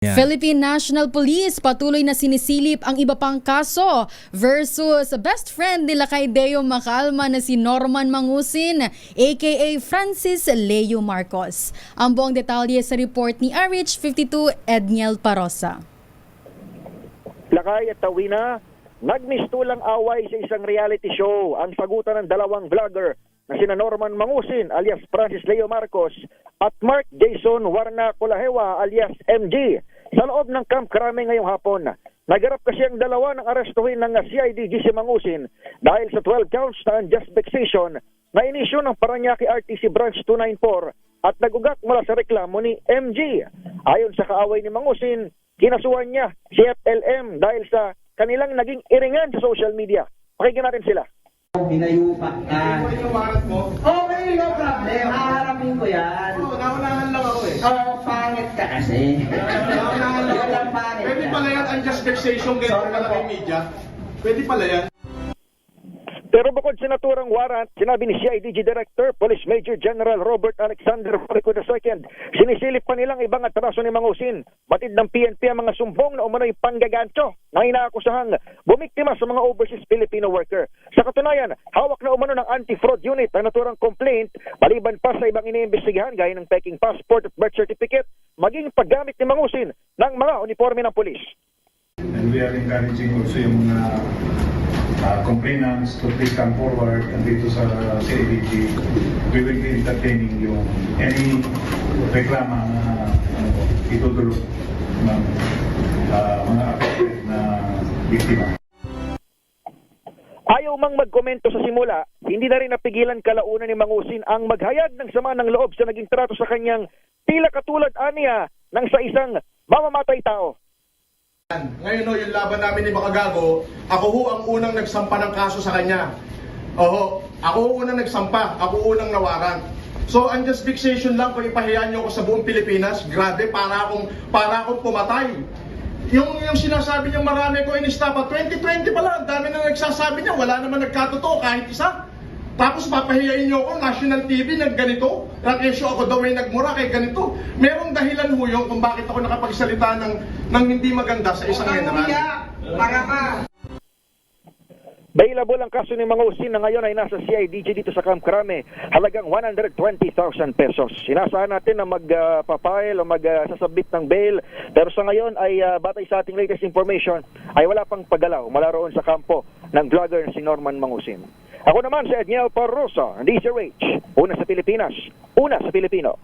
Yeah. Philippine National Police patuloy na sinisilip ang iba pang kaso versus best friend nila kay Deo Macalma na si Norman Mangusin aka Francis Leo Marcos. Ang buong detalye sa report ni RH52 Edniel Parosa. Lakay at Tawina, nagmistulang away sa isang reality show ang sagutan ng dalawang vlogger na sina Norman Mangusin alias Francis Leo Marcos at Mark Jason Warna Colahewa alias MG sa loob ng Camp Crame ngayong hapon. Nagarap kasi ang dalawa ng arestuhin ng CID GC Mangusin dahil sa 12 counts na unjust vexation na inisyu ng Parañaque RTC Branch 294 at nagugat mula sa reklamo ni MG. Ayon sa kaaway ni Mangusin, kinasuhan niya si FLM dahil sa kanilang naging iringan sa social media. Pakinggan natin sila. Pinayupa ka. Ano yung warat mo? Okay, no problem. Haharapin ko yan. Oo, naunahan lang ako eh. Oo, pangit ka kasi. Naunahan lang Yan ako. ang pangit Pwede ka. pala yan, unjust vexation, ganito Sorry pala po. kay media. Pwede pala yan. Pero bukod sa naturang warrant, sinabi ni CIDG Director, Police Major General Robert Alexander Forico II, sinisilip pa nilang ibang atraso ni Mangusin. Batid ng PNP ang mga sumbong na umano'y panggagancho na inaakusahang bumiktima sa mga overseas Filipino worker. Sa katunayan, hawak na umano ng anti-fraud unit ang naturang complaint, maliban pa sa ibang iniimbestigahan gaya ng peking passport at birth certificate, maging paggamit ni Mangusin ng mga uniforme ng pulis. And we are encouraging also yung mga complainants to please come forward and dito sa CIDG. We will be entertaining yung any reklama na itutulog ng mga affected na biktima. Ayaw mang magkomento sa simula, hindi na rin napigilan kalaunan ni Mangusin ang maghayag ng sama ng loob sa naging trato sa kanyang tila katulad aniya ng sa isang mamamatay tao. Ngayon ho, yung laban namin ni Makagago, ako ho ang unang nagsampa ng kaso sa kanya. Oho, ako ho unang nagsampa, ako unang nawaran. So, unjust vexation lang kung ipahiyan niyo ako sa buong Pilipinas. Grabe, para akong pumatay. Yung sinasabi niya marami ko inistapa, 2020 pala, ang dami na nagsasabi niya, wala naman nagkatotoo kahit isa. Tapos papahiyain niyo ako, national TV, nagganito. Rakesyo ako daw ay nagmura kay ganito. Merong dahilan ho yun kung bakit ako nakapagsalita ng hindi maganda sa isang general. Para ka. Bailable ang kaso ni Mangusin na ngayon ay nasa CIDG dito sa Camp Crame, halagang 120,000 pesos. Sinasahan natin na magpapile o magsasabit ng bail, pero sa ngayon ay batay sa ating latest information ay wala pang paggalaw mula roon sa kampo ng vlogger na si Norman Mangusin. Ako naman si Edniel Parosa, DZRH, una sa Pilipinas, una sa Pilipino.